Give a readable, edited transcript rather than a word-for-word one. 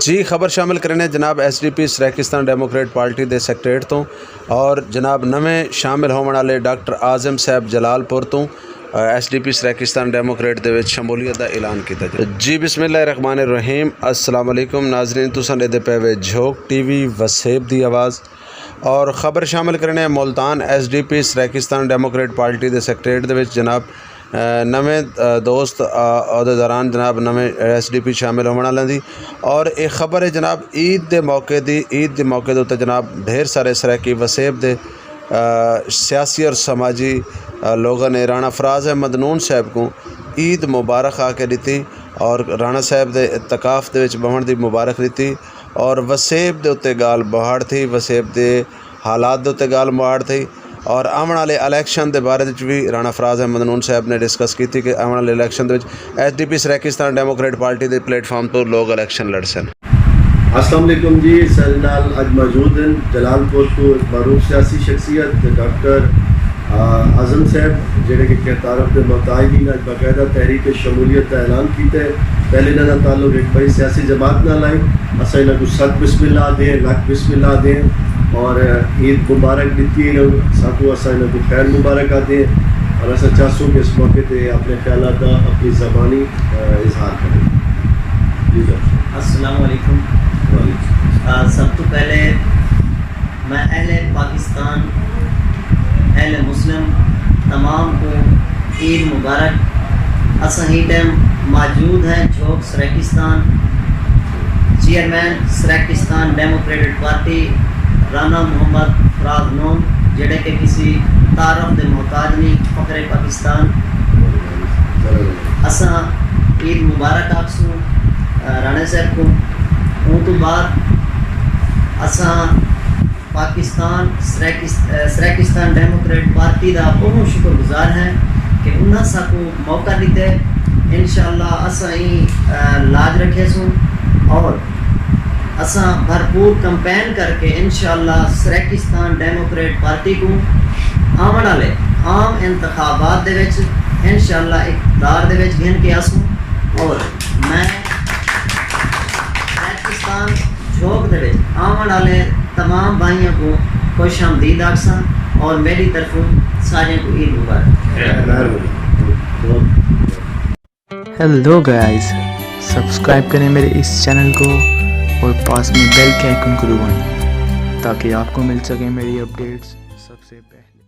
جی خبر شامل کرنے جناب SDP سریکستان ڈیموکریٹ پارٹی دے سیکریٹریٹ تو اور جناب نویں شامل ہونے والے ڈاکٹر اعظم صاحب جلال پور تو SDP سریکستان ڈیموکریٹ دے وچ شمولیت دا اعلان کیتا جی بسم اللہ الرحمن الرحیم السلام علیکم ناظرین تساں دے پے وے جھوک ٹی وی وسیب دی آواز اور خبر شامل کرنے Multan SDP Seraikistan Democrat party دے سیکریٹریٹ دے وچ جناب نویں دوست عہدیداران جناب نویں SDP شامل ہونے والے دی اور ایک خبر ہے جناب عید دے موقع دے جناب ڈھیر سارے سریکی وسیب دے سیاسی اور سماجی لوگوں نے رانا فراز احمد نون صاحب کو عید مبارک آ کے دیتی اور رانا صاحب دے اتقاف دے وچ بہن دی مبارک دیتی اور وسیب دے اتے گال بہاڑ تھی وسیب دے حالات دے اتے گال بہاڑ تھی اور آمن والے الیکشن دے بارے بھی رانا فراز احمد نون صاحب نے ڈسکس کی تھی کہ آمن والے الیکشن دے SDP سریکستان ڈیموکریٹ پارٹی دے پلیٹ فارم تو لوگ الیکشن لڑ سن. السلام علیکم جی سرنال اج موجود ہیں جلال پور کو معروف سیاسی شخصیت ڈاکٹر اعظم صاحب جڑے کہ تعارف کے محتاجین اج باقاعدہ تحریک شمولیت کا اعلان کیتا ہے. پہلے انہوں کا تعلق ایک بڑی سیاسی جماعت نہ لائیں اصل انہوں کو ست بسم اللہ دیں لکھ بسم اللہ دیں اور عید مبارک دیتی ہے ساتھوں اصل انہوں کو خیر مبارک دیں اور ایسا چاہوں کہ اس موقع پہ اپنے خیالات کا اپنی زبانی اظہار کریں. جی السلام علیکم. سب تو پہلے میں اہل پاکستان اہل مسلم تمام کو عید مبارک. اساں ہی ٹائم موجود ہیں جھوک سریکستان چیئرمین سریکستان ڈیموکریٹڈ پارٹی رانا محمد فراز نون جڑے کہ کسی تعارف دے محتاج نہیں فخر پاکستان. اساں عید مبارک آکسوں رانا صاحب کو. ان تو بعد اساں پاکستان سریکستان ڈیموکریٹ پارٹی دا بہت شکر گزار ہیں کہ انہاں سا کو موقع دیتے. انشاءاللہ اساں ہی لاج رکھے سوں اور اساں بھرپور کمپین کر کے انشاءاللہ سریکستان ڈیموکریٹ پارٹی کو آمن والے عام انتخابات دے وچ انشاءاللہ اقتدار دے وچ گھن کے آسوں اور میں سریکستان جھوک دے وچ آمن والے تمام بھائیوں کو خوش آمدید آکساں اور میری طرفوں سارے کو عید مبارک. ہیلو گائز سبسکرائب کریں میرے اس چینل کو اور پاس میں بیل کے آئیکن کو دبائیں تاکہ آپ کو مل سکیں میری اپڈیٹس سب سے پہلے.